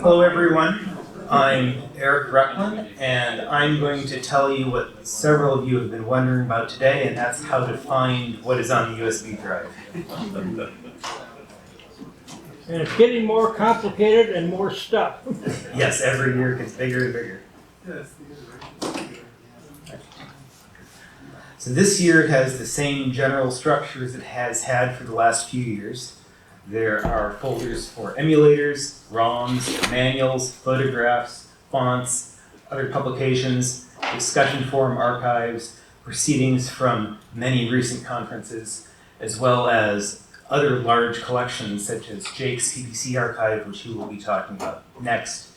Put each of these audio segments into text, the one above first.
Hello everyone, I'm Eric Rechlin, and I'm going to tell you what several of you have been wondering about today, and that's how to find what is on the USB drive. And it's getting more complicated and more stuff. Yes, every year it gets bigger and bigger. So this year it has the same general structure as it has had for the last few years. There are folders for emulators, ROMs, manuals, photographs, fonts, other publications, discussion forum archives, proceedings from many recent conferences, as well as other large collections such as Jake's PPC archive, which he will be talking about next,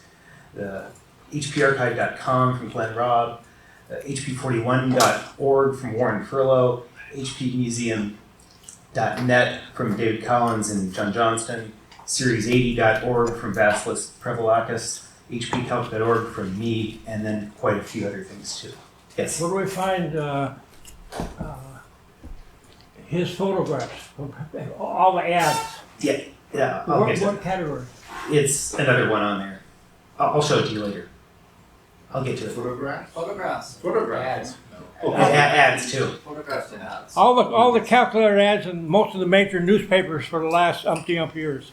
the hpcalc.org from Glenn Robb, hp41.org from Warren Furlow, hpmuseum.net from David Collins and John Johnston, series80.org from Vasilis Prevalakis, hpcalc.org from me, and then quite a few other things too. Yes? Where do we find his photographs? All the ads. Yeah, I'll get to What it. category? It's another one on there. I'll show it to you later. I'll get to it. Photographs. Ads. Ads too. Photographs and ads. All the calculator ads in most of the major newspapers for the last umpty years.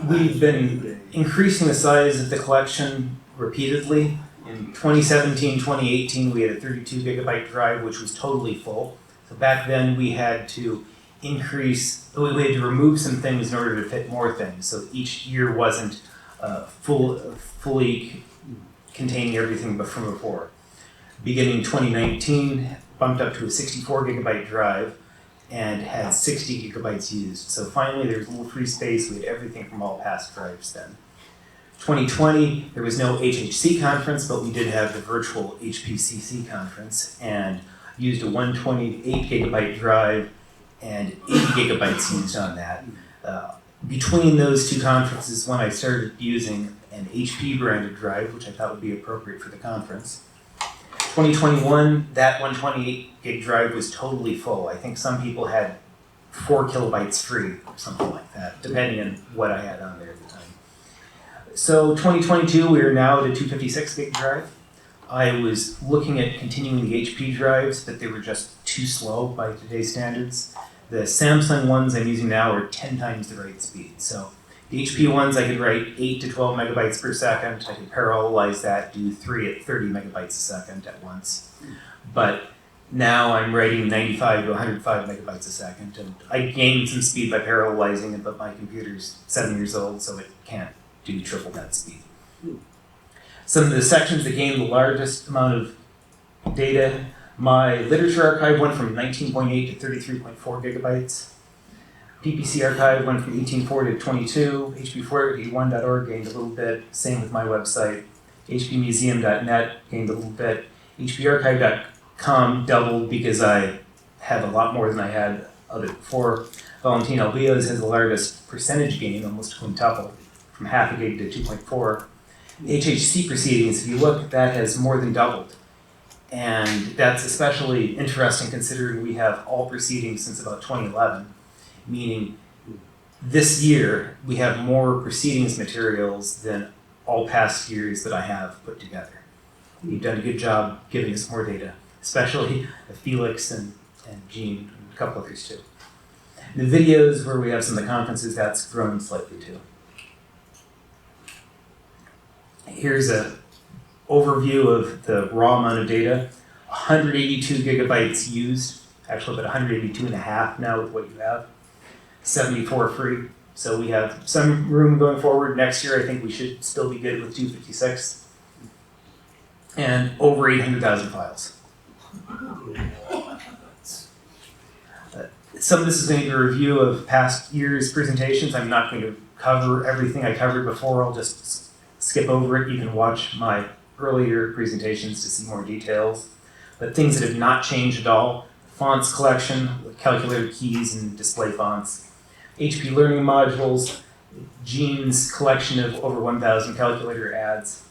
We've been increasing the size of the collection repeatedly. In 2017, 2018, we had a 32 gigabyte drive, which was totally full. So back then we had to we had to remove some things in order to fit more things. So each year wasn't fully containing everything but from before. Beginning 2019, bumped up to a 64 gigabyte drive and had 60 gigabytes used. So finally there was a little free space. We had everything from all past drives then. 2020, there was no HHC conference, but we did have the virtual HPCC conference and used a 128 gigabyte drive and 80 gigabytes used on that. Between those two conferences, when I started using an HP branded drive, which I thought would be appropriate for the conference. 2021, that 128 gig drive was totally full. I think some people had 4 kilobytes free or something like that, depending on what I had on there at the time. So 2022, we are now at a 256 gig drive. I was looking at continuing the HP drives, but they were just too slow by today's standards. The Samsung ones I'm using now are 10 times the write speed. So the HP ones, I could write 8 to 12 megabytes per second. I could parallelize that, do 3 at 30 megabytes a second at once. But now I'm writing 95 to 105 megabytes a second. And I gained some speed by parallelizing it, but my computer's 7 years old, so it can't do triple that speed. Some of the sections that gained the largest amount of data, my literature archive went from 19.8 to 33.4 gigabytes. PPC archive went from 18.4 to 22. hp41.org gained a little bit. Same with my website. hpmuseum.net gained a little bit. hparchive.com doubled because I have a lot more than I had of it before. Valentin Albios has the largest percentage gain, almost quintuple, from half a gig to 2.4. HHC proceedings, if you look, that has more than doubled. And that's especially interesting considering we have all proceedings since about 2011, meaning this year we have more proceedings materials than all past years that I have put together. You've done a good job giving us more data, especially Felix and Gene and a couple others too. The videos where we have some of the conferences, that's grown slightly too. Here's an overview of the raw amount of data. 182 gigabytes used, actually about 182 and a half now with what you have. 74 free. So we have some room going forward. Next year I think we should still be good with 256. And over 800,000 files. Some of this is going to be a review of past year's presentations. I'm not going to cover everything I covered before. I'll just skip over it. You can watch my earlier presentations to see more details. But things that have not changed at all: fonts collection, calculator keys and display fonts, HP learning modules, Gene's collection of over 1,000 calculator ads,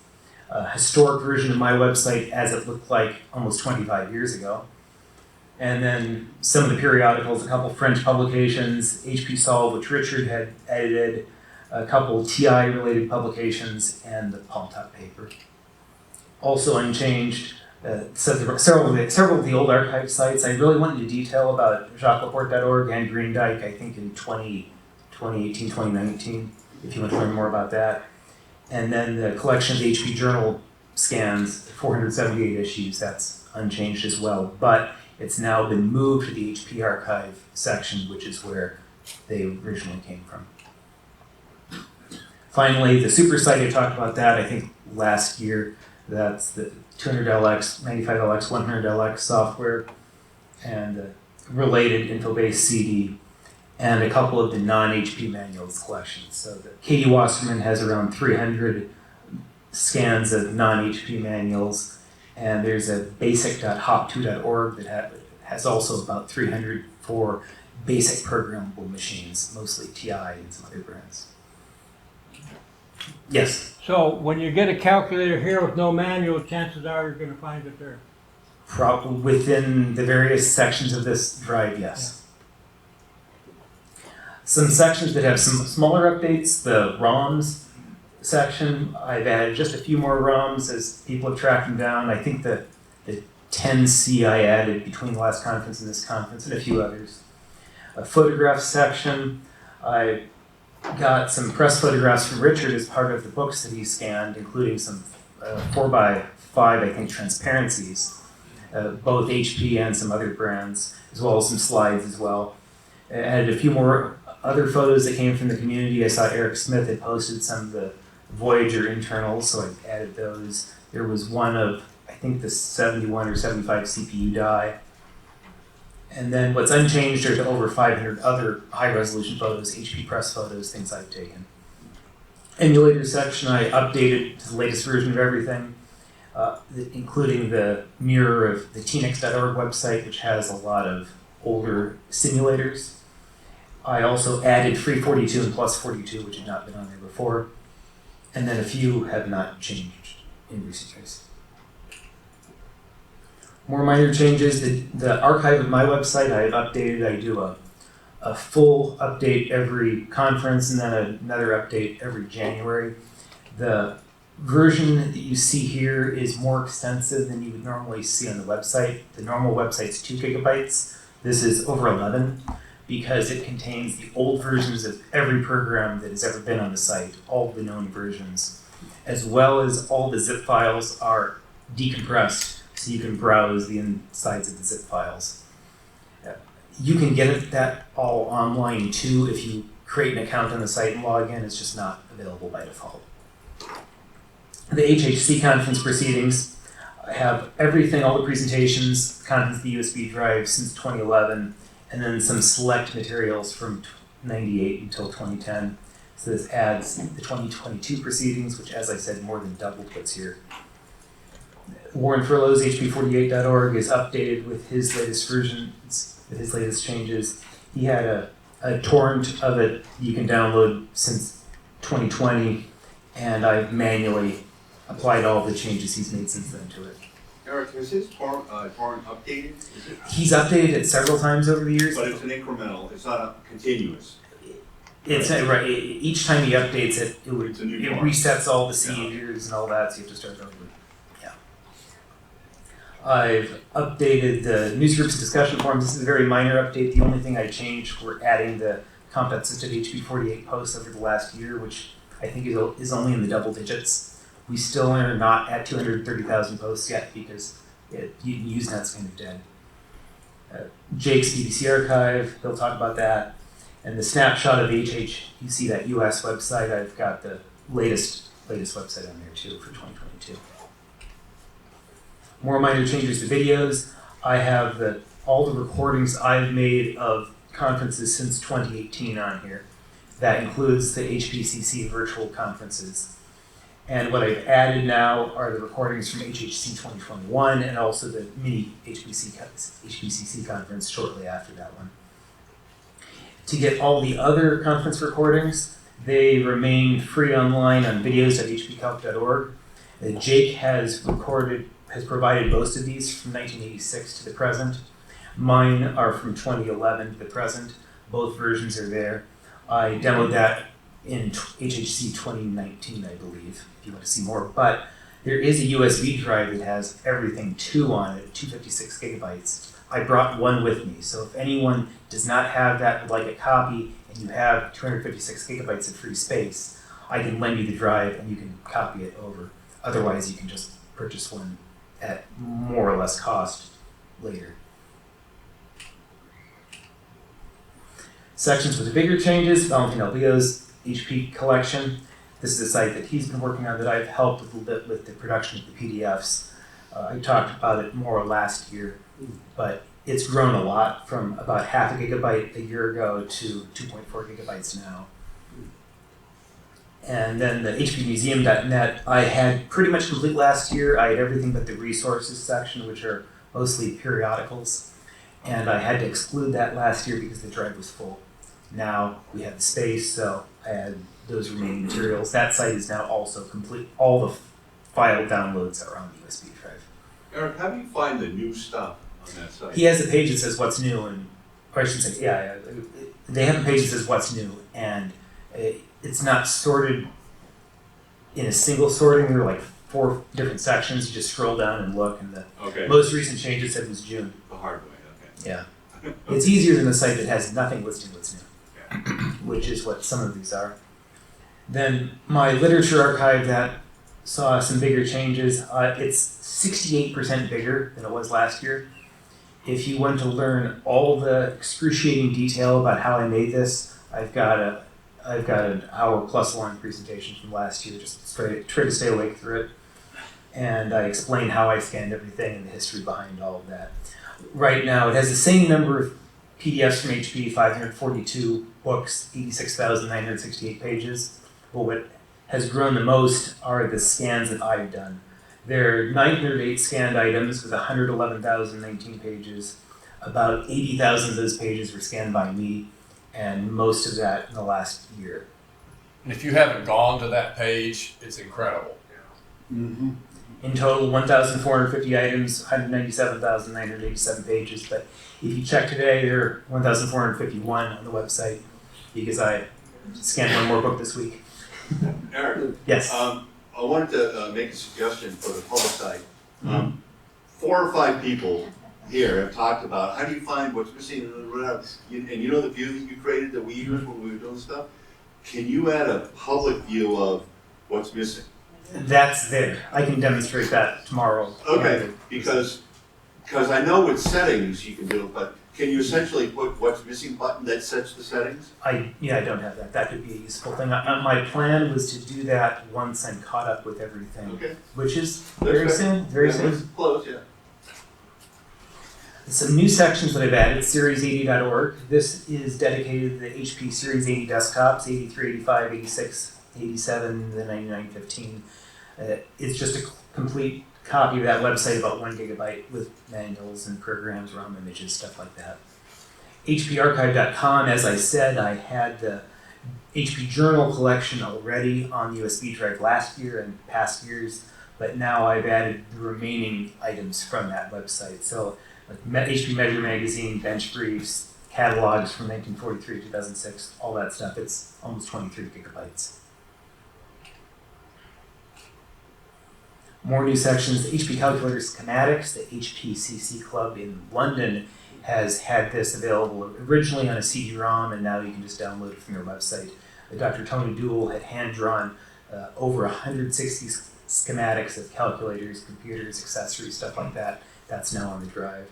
a historic version of my website as it looked like almost 25 years ago, And then some of the periodicals, a couple French publications, hpcalc, which Richard had edited, a couple TI-related publications, and the Palm Top paper. Also unchanged, several of the old archive sites. I really went into detail about jacquelaporte.org and Green Dyke, I think in 2018, 2019, if you want to learn more about that. And then the collection of the HP Journal scans, 478 issues, that's unchanged as well. But it's now been moved to the HP archive section, which is where they originally came from. Finally, the super site, I talked about that, I think last year. That's the 200LX, 95LX, 100LX software, and related info-based CD, and a couple of the non-HP manuals collections. So Katie Wasserman has around 300 scans of non-HP manuals, and there's a basic.hop2.org that has also about 300 for basic programmable machines, mostly TI and some other brands. Yes? So when you get a calculator here with no manual, chances are you're going to find it there. Probably within the various sections of this drive, yes. Yeah. Some sections that have some smaller updates, the ROMs section, I've added just a few more ROMs as people have tracked them down. I think the 10C I added between the last conference and this conference, and a few others. A photograph section, I got some press photographs from Richard as part of the books that he scanned, including some 4x5, I think, transparencies, both HP and some other brands, as well as some slides as well. I added a few more other photos that came from the community. I saw Eric Smith had posted some of the Voyager internals, so I added those. There was one of, I think, the 71 or 75 CPU die. And then what's unchanged are the over 500 other high-resolution photos, HP press photos, things I've taken. Emulator section, I updated to the latest version of everything, including the mirror of the tnex.org website, which has a lot of older simulators. I also added free42 and plus42, which had not been on there before. And then a few have not changed in recent years. More minor changes, the archive of my website I have updated. I do a full update every conference and then another update every January. The version that you see here is more extensive than you would normally see on the website. The normal website's 2 gigabytes. This is over 11 because it contains the old versions of every program that has ever been on the site, all the known versions, as well as all the zip files are decompressed. So you can browse the insides of the zip files. You can get that all online too if you create an account on the site and log in. It's just not available by default. The HHC conference proceedings have everything, all the presentations, contents of the USB drive since 2011, and then some select materials from 98 until 2010. So this adds the 2022 proceedings, which, as I said, more than doubled what's here. Warren Furlow's hp48.org is updated with his latest versions, with his latest changes. He had a torrent of it you can download since 2020, and I've manually applied all the changes he's made since then to it. Eric, is his torrent updated? He's updated it several times over the years. But it's an incremental, it's not a continuous. It's right. Each time he updates it, it resets all the Yeah. CEDs and all that, so you have to start over. I've updated the newsgroups discussion forums. This is a very minor update. The only thing I changed were adding the comp.assisted HP48 posts over the last year, which I think is only in the double digits. We still are not at 230,000 posts yet because Usenet's kind of dead. Jake's BBC archive, he'll talk about that. And the snapshot of HHC.US website, I've got the latest website on there too for 2022. More minor changes to videos. I have all the recordings I've made of conferences since 2018 on here. That includes the HPCC virtual conferences. And what I've added now are the recordings from HHC 2021 and also the mini HPCC conference shortly after that one. To get all the other conference recordings, they remain free online on videos.hpcalc.org. Jake has provided most of these from 1986 to the present. Mine are from 2011 to the present. Both versions are there. I demoed that in HHC 2019, I believe, if you want to see more. But there is a USB drive that has everything 2 on it, 256 gigabytes. I brought one with me, so if anyone does not have that, would like a copy, and you have 256 gigabytes of free space, I can lend you the drive and you can copy it over. Otherwise, you can just purchase one at more or less cost later. Sections with the bigger changes, Valentin Albio's HP collection. This is a site that he's been working on that I've helped a little bit with the production of the PDFs. I talked about it more last year, but it's grown a lot from about half a gigabyte a year ago to 2.4 gigabytes now. And then the hpmuseum.net, I had pretty much complete last year. I had everything but the resources section, which are mostly periodicals. And I had to exclude that last year because the drive was full. Now we have the space, so I had those remaining materials. That site is now also complete. All the file downloads are on the USB drive. Eric, how do you find the new stuff on that site? He has a page that says what's new, and or I should say, they have a page that says what's new, and it's not sorted in a single sorting. There are like 4 different sections. You just scroll down and look, and the most recent change it said was June. The hard way, okay. Yeah. It's easier than the site that has nothing listed what's new, which is what some of these are. Then my literature archive that saw some bigger changes. It's 68% bigger than it was last year. If you want to learn all the excruciating detail about how I made this, I've got an hour plus long presentation from last year, just try to stay awake through it. And I explain how I scanned everything and the history behind all of that. Right now, it has the same number of PDFs from HP, 542 books, 86,968 pages. But what has grown the most are the scans that I've done. There are 908 scanned items with 111,019 pages. About 80,000 of those pages were scanned by me, and most of that in the last year. And if you haven't gone to that page, it's incredible. Mm-hmm. In total, 1,450 items, 197,987 pages. But if you check today, there are 1,451 on the website because I scanned one more book this week. Eric, Yes. I wanted to make a suggestion for the public site. 4 or 5 people here have talked about how do you find what's missing and whatever. And you know the view that you created that we used when we were doing stuff? Can you add a public view of what's missing? That's there. I can demonstrate that tomorrow. Okay, because I know with settings you can do it, but can you essentially put what's missing button that sets the settings? I don't have that. That could be a useful thing. My plan was to do that once I'm caught up with everything, Okay. which is very soon. Close, yeah. Some new sections that I've added, series80.org. This is dedicated to the HP Series 80 desktops, 83, 85, 86, 87, the 9915. It's just a complete copy of that website, about 1 gigabyte with manuals and programs, ROM images, stuff like that. hpcalc.org, as I said, I had the HP Journal collection already on the USB drive last year and past years, but now I've added the remaining items from that website. So like HP Measure Magazine, bench briefs, catalogs from 1943 to 2006, all that stuff. It's almost 23 gigabytes. More new sections. The HP Calculator Schematics, the HPCC Club in London has had this available originally on a CD-ROM, and now you can just download it from their website. Dr. Tony Dool had hand-drawn over 160 schematics of calculators, computers, accessories, stuff like that. That's now on the drive.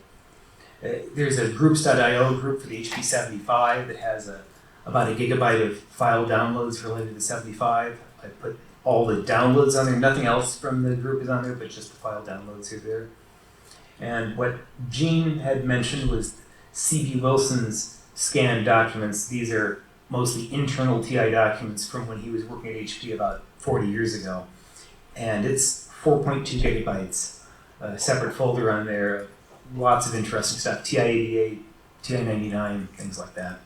There's a groups.io group for the HP 75 that has about a gigabyte of file downloads related to the 75. I put all the downloads on there. Nothing else from the group is on there, but just the file downloads are there. And what Gene had mentioned was C.B. Wilson's scanned documents. These are mostly internal TI documents from when he was working at HP about 40 years ago. And it's 4.2 gigabytes, a separate folder on there, lots of interesting stuff, TI-88, TI-99, things like that.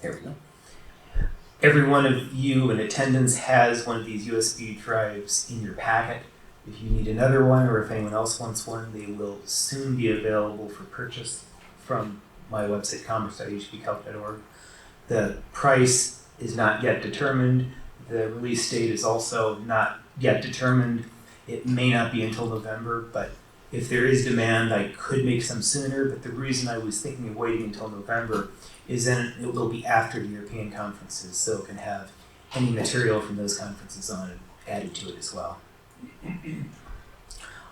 There we go. Every one of you in attendance has one of these USB drives in your packet. If you need another one, or if anyone else wants one, they will soon be available for purchase from my website, commerce.hpcalc.org. The price is not yet determined. The release date is also not yet determined. It may not be until November, but if there is demand, I could make some sooner. But the reason I was thinking of waiting until November is then it will be after the European conferences, so it can have any material from those conferences on it added to it as well.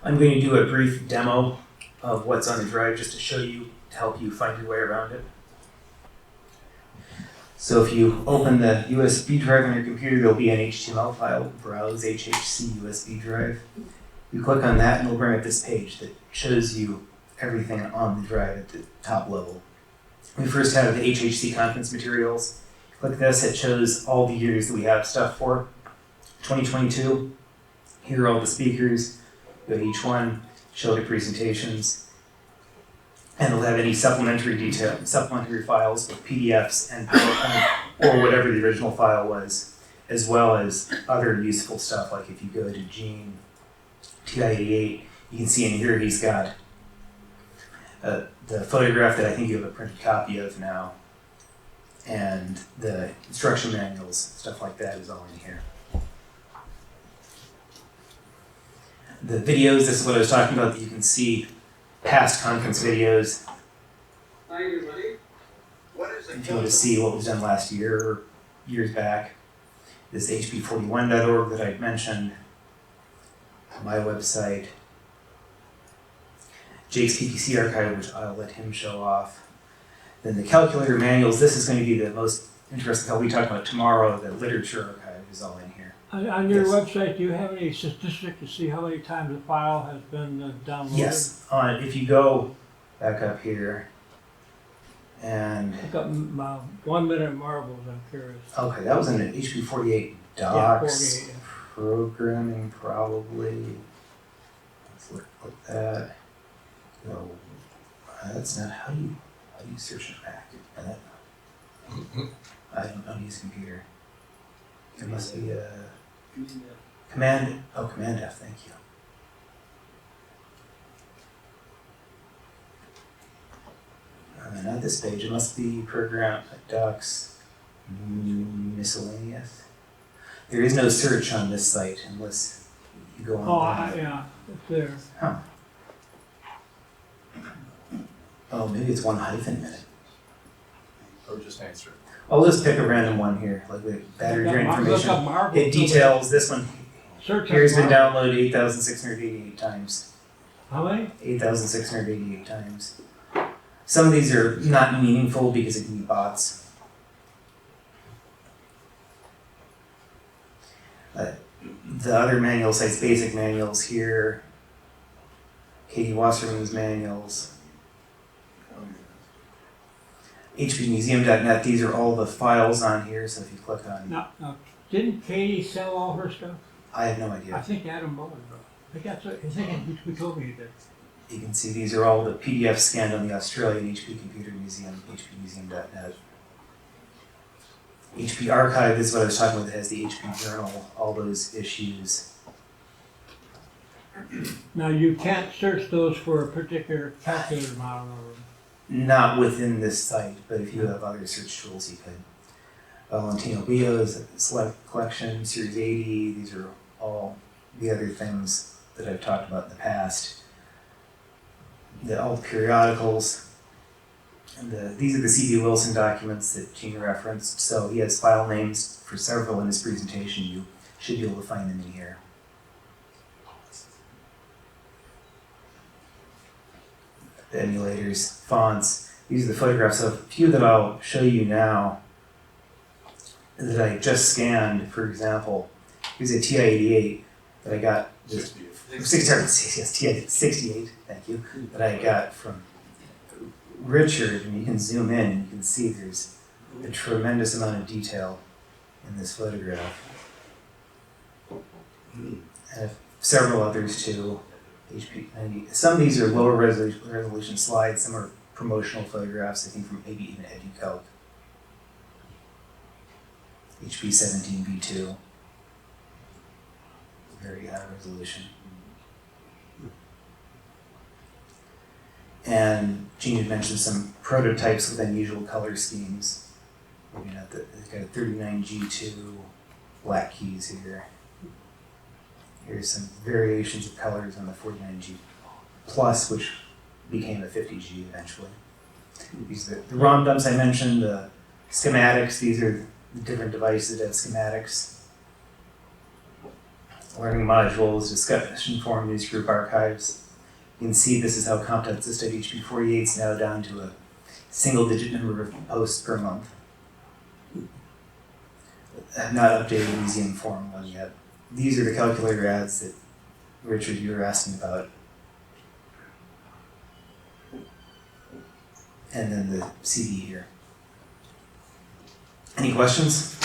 I'm going to do a brief demo of what's on the drive just to show you, to help you find your way around it. So if you open the USB drive on your computer, there'll be an HTML file, browse HHC USB drive. You click on that and it'll bring up this page that shows you everything on the drive at the top level. We first have the HHC conference materials. Click this, it shows all the years that we have stuff for. 2022, here are all the speakers. Go to each one, show the presentations, and it'll have any supplementary files with PDFs and PowerPoint or whatever the original file was, as well as other useful stuff. Like if you go to Gene TI-88, you can see in here he's got the photograph that I think you have a printed copy of now, and the instruction manuals, stuff like that is all in here. The videos, this is what I was talking about, that you can see past conference videos. Hi everybody. If you want to see what was done last year or years back. This hp41.org that I mentioned, my website, Jake's PPC archive, which I'll let him show off. Then the calculator manuals, this is going to be the most interesting, I'll be talking about tomorrow. The literature archive is all in here. On your Yes. website, do you have any statistic to see how many times the file has been downloaded? Yes, if you go back up here and, Look up 1 Minute Marbles, I'm curious. okay, that was in an HP48 Yeah, docs 48. programming probably. Let's look at that. No, that's not, how do you search an Mac? I don't use a computer. There must be a Command F, thank you. Not this page, it must be program docs miscellaneous. There is no search on this site unless you go on. Yeah, it's there. Huh. Oh, maybe it's 1-minute. Or just answer it. I'll just pick a random one here, like with battery drain Look up information. marbles. It details, this one Search here has been marbles. downloaded 8,688 times. How many? 8,688 times. Some of these are not meaningful because it can be bots. The other manual sites, basic manuals here, Katie Wasserman's manuals, hpmuseum.net, these are all the files on here, so if you click on, No, didn't Katie sell all her stuff? I have no I idea. think Adam Bowen, bro. I think he told me he did. You can see these are all the PDFs scanned on the Australian HP Computer Museum, hpmuseum.net. HP Archive is what I was talking about, that has the HP Journal, all those issues. Now, you can't search those for a particular calculator model or... Not within this site, but if you have other search tools, you could. Valentino Bio's Select Collection, Series 80, these are all the other things that I've talked about in the past. All the periodicals. And these are the C.B. Wilson documents that Gene referenced, so he has file names for several in his presentation. You should be able to find them in here. The emulators, fonts, these are the photographs of a few that I'll show you now that I just scanned. For example, here's a TI-88 that I got, 68, thank you, that I got from Richard, and you can zoom in and you can see there's a tremendous amount of detail in this photograph. And several others too. HP90. Some of these are lower resolution slides, some are promotional photographs, I think from maybe even HPCalc. HP17B2. Very high resolution. And Gene had mentioned some prototypes with unusual color schemes. Looking at it's got a 39G2 black keys here. Here's some variations of colors on the 49G Plus, which became a 50G eventually. These are the ROM dumps I mentioned, the schematics. These are the different devices that have schematics. Learning modules, discussion forum, newsgroup archives. You can see this is how content system HP48 is now down to a single-digit number of posts per month. I've not updated the museum forum one yet. These are the calculator ads that, Richard, you were asking about. And then the CD here. Any questions?